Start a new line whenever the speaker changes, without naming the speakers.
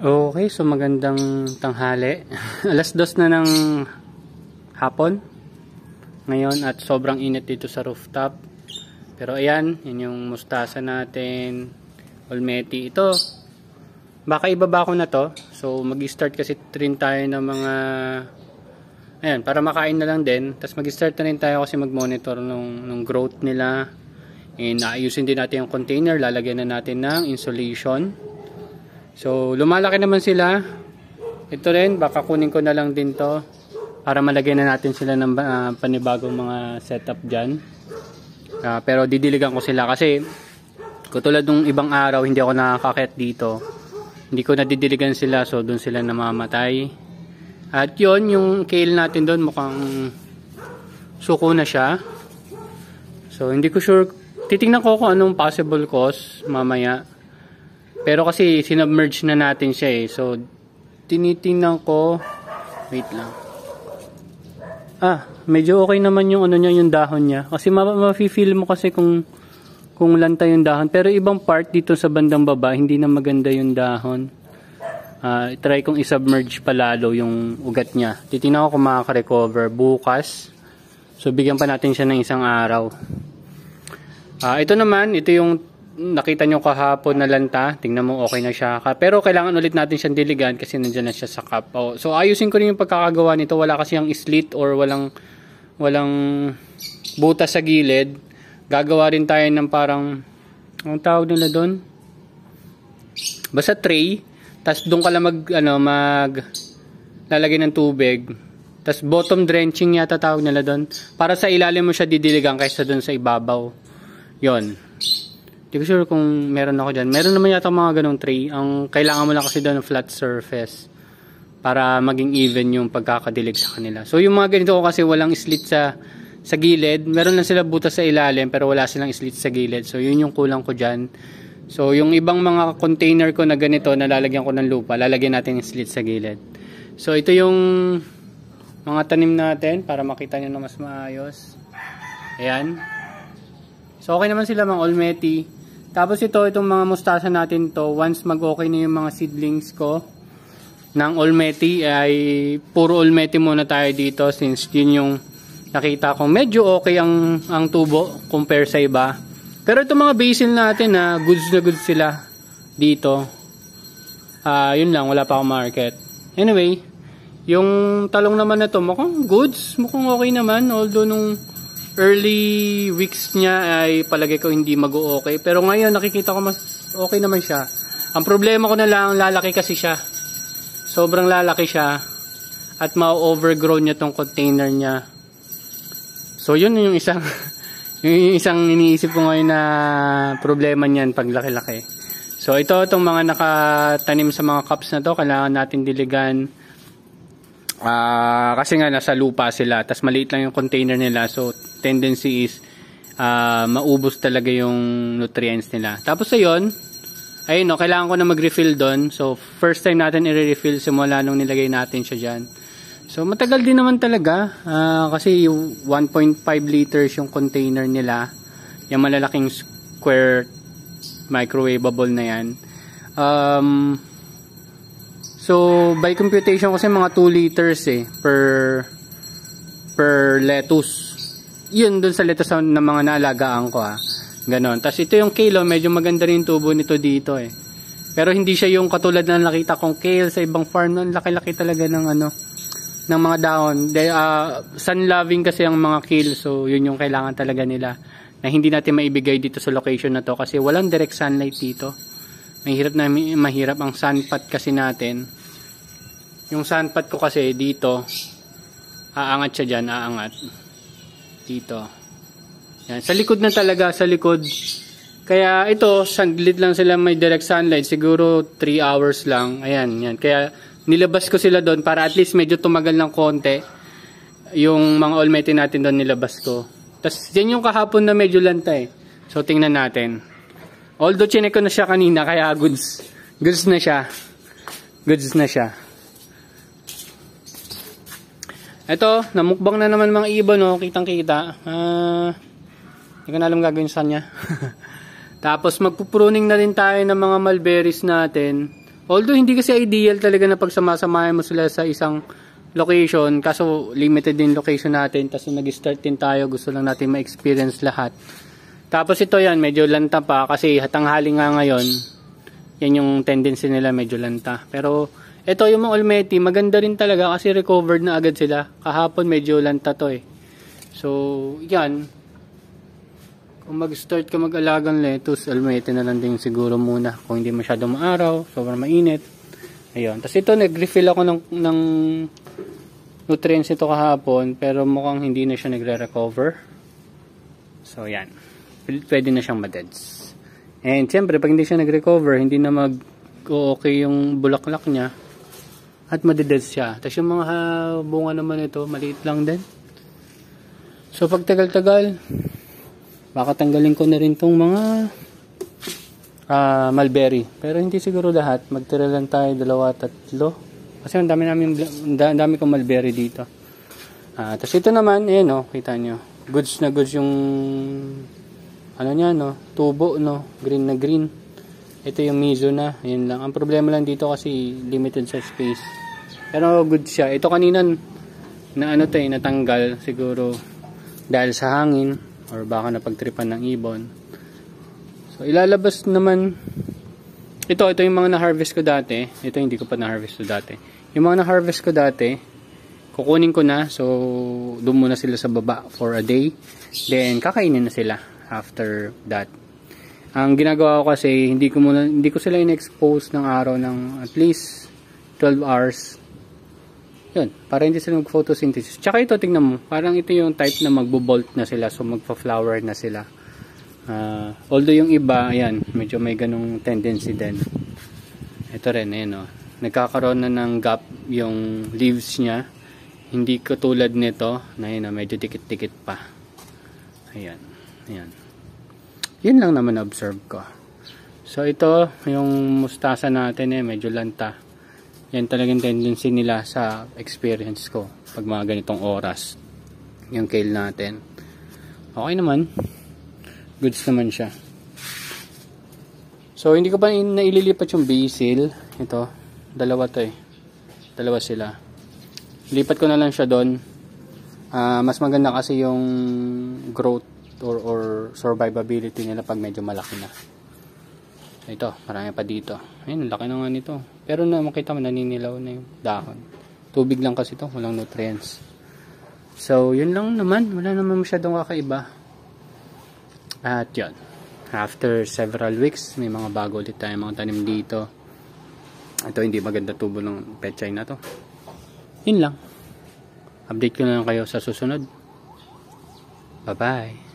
Okay, so magandang tanghali. Alas 2 na ng hapon ngayon at sobrang init dito sa rooftop. Pero ayan, yun yung mustasa natin, olmeti. Ito, baka ibaba ko na to. So mag-start kasi rin tayo ng mga, ayan, para makain na lang din. Tapos mag-start na rin tayo kasi mag-monitor nung growth nila. And naayusin din natin yung container, lalagyan na natin ng insulation. So lumalaki naman sila. Ito rin, baka kunin ko na lang din to para malagyan na natin sila ng panibagong mga setup dyan. Pero didiligan ko sila kasi katulad nung ibang araw hindi ako nakakakit dito, hindi ko nadidiligan sila, so doon sila namamatay. At yon, yung kale natin doon mukhang suko na siya. So hindi ko sure, titingnan ko kung anong possible cause mamaya. Pero kasi sinubmerge na natin siya eh. So tinitingnan ko, wait lang. Medyo okay naman yung ano niya, yung dahon niya. Kasi ma-feel mo kasi kung lanta yung dahon. Pero ibang part dito sa bandang baba, hindi na maganda yung dahon. Try kong i-submerge palalo yung ugat niya. Titingnan ko kung makaka-recover bukas. So bigyan pa natin siya ng isang araw. Ito naman, ito yung nakita nyo kahapon na lanta. Tingnan mo, okay na siya. Pero kailangan ulit natin siyang diligan kasi nandiyan na siya sa cup. So ayusin ko rin yung pagkakagawa nito. Wala kasi yung slit or walang butas sa gilid. Gagawa rin tayo ng parang, anong tawag nila doon? Basta tray. Tapos doon ka lang lalagay ng tubig. Tapos bottom drenching yata tawag nila doon. Para sa ilalim mo siya didiligan kaysa doon sa ibabaw. Yon. Hindi ko sure kung meron ako dyan. Meron naman yata mga ganong tray. Ang kailangan mo lang kasi doon flat surface para maging even yung pagkakadilig sa kanila. So yung mga ganito ko kasi walang slit sa gilid. Meron lang sila butas sa ilalim pero wala silang slit sa gilid. So yun yung kulang ko dyan. So yung ibang mga container ko na ganito na lalagyan ko ng lupa, lalagyan natin yung slit sa gilid. So ito yung mga tanim natin para makita nyo na mas maayos. Ayan. So okay naman sila mga olmeti. Tapos itong mga mustasa natin to, once mag-okay na yung mga seedlings ko ng olmeti, ay puro olmeti muna tayo dito since yun yung nakita ko. Medyo okay ang tubo compare sa iba. Pero itong mga basil natin goods na goods sila dito. Yun lang, wala pa akong market. Anyway, yung talong naman na to, mukhang goods, mukhang okay naman. Although nung early weeks niya ay palagay ko hindi mag-o-okay. Pero ngayon nakikita ko mas okay naman siya. Ang problema ko na lang, lalaki kasi siya. Sobrang lalaki siya. At ma-overgrown niya tong container niya. So yun yung isang yung isang iniisip ko ngayon na problema niyan pag laki-laki. So itong mga nakatanim sa mga cups na to, kailangan natin diligan. Kasi nga nasa lupa sila, tas maliit lang yung container nila, so tendency is maubos talaga yung nutrients nila. Tapos ayun, kailangan ko na mag-refill doon. So first time natin i-refill simula nung nilagay natin siya dyan. So matagal din naman talaga, kasi 1.5 liters yung container nila, yung malalaking square microwavable na yan. So by computation kasi mga 2 liters per lettuce. Yun dun sa lettuce na mga naalagaan ko Ganon. Tapos ito yung kale, medyo maganda rin tubo nito dito Pero hindi siya yung katulad na nakita kong kale sa ibang farm. Ang laki-laki talaga ng ng mga dahon. Sun loving kasi ang mga kale, so yun yung kailangan talaga nila na hindi natin maibigay dito sa location na to kasi walang direct sunlight dito. Mahirap ang sunpat kasi natin. Yung sunpat ko kasi dito, aangat siya dyan, aangat. Dito. Yan. Sa likod na talaga, sa likod. Kaya ito, saglit lang sila may direct sunlight. Siguro 3 hours lang. Ayan, yan. Kaya nilabas ko sila doon para at least medyo tumagal ng konti. Yung mga olmeti natin doon nilabas ko. Tapos yan yung kahapon na medyo lanta So tingnan natin. Although chinek ko na siya kanina, kaya goods na siya. Goods na siya. Ito, namukbang na naman mga ibon, kitang kita. Hindi ko na alam gagawin sa niya. Tapos magpupruning na rin tayo ng mga mulberries natin. Although hindi kasi ideal talaga na pagsamasamahin mo sila sa isang location, kaso limited din location natin, tapos nag-start din tayo, gusto lang natin ma-experience lahat. Tapos ito yan, medyo lanta pa kasi hatanghali nga ngayon, yan yung tendency nila, medyo lanta. Pero ito yung mga Olmeti, maganda rin talaga kasi recovered na agad sila. Kahapon medyo lanta to eh. So yan, kung mag-start ka mag-alagang lettuce, Olmeti na lang din siguro muna. Kung hindi masyadong maaraw, sobrang mainit. Ayun. Tapos ito, nag-refill ako ng nutrients ito kahapon, pero mukhang hindi na siya nagre-recover. So yan. Pwede na siyang madeds. And siyempre, pag hindi siya nag-recover, hindi na mag-okay yung bulaklak niya. At madededs siya. Tapos yung mga bunga naman ito, maliit lang din. So pag tagal-tagal, baka tanggalin ko na rin tong mga mulberry. Pero hindi siguro lahat. Magtira lang tayo 2-3. Kasi ang dami kong mulberry dito. Tapos ito naman, ayan o, kita nyo. Goods na goods yung ano niya, no? Tubo, no? Green na green. Ito yung miso na. Ayan lang. Ang problema lang dito kasi limited sa space. Pero good siya. Ito kanina na ano to eh, natanggal. Siguro dahil sa hangin. Or baka napagtripan ng ibon. So, ilalabas naman. Ito yung mga na-harvest ko dati. Ito hindi ko pa na-harvest ko dati. Yung mga na-harvest ko dati, kukunin ko na. So, doon muna sila sa baba for a day. Then, kakainin na sila after that. Ang ginagawa ko kasi, hindi ko sila in-expose ng araw ng at least 12 hours. Yun, para hindi sila mag-photosynthesis. Tsaka ito, tingnan mo, parang ito yung type na magbo-bolt na sila, so magpa-flower na sila. Although yung iba, ayan, medyo may ganung tendency din. Ito rin, ayan o. Nagkakaroon na ng gap yung leaves niya. Hindi katulad nito, na yun, medyo dikit-dikit pa. Ayan, ayan. Yun lang naman observe ko. So ito, yung mustasa natin medyo lanta. Yan talagang tendency nila sa experience ko pag mga ganitong oras. Yung kale natin. Okay naman. Goods naman siya. So hindi ko pa naililipat yung basil. Ito, dalawa to eh. Dalawa sila. Lipat ko na lang siya doon. Mas maganda kasi yung growth or survivability nila pag medyo malaki na. Ito, marami pa dito. Ayun, laki na nga nito. Pero na makita mo, naninilaw na yung dahon. Tubig lang kasi ito, walang nutrients. So, yun lang naman. Wala naman masyadong kakaiba. At yun. After several weeks, may mga bago ulit tayo mga tanim dito. Ito, hindi maganda tubo ng pechay na to. Yun lang. Update ko na lang kayo sa susunod. Bye-bye.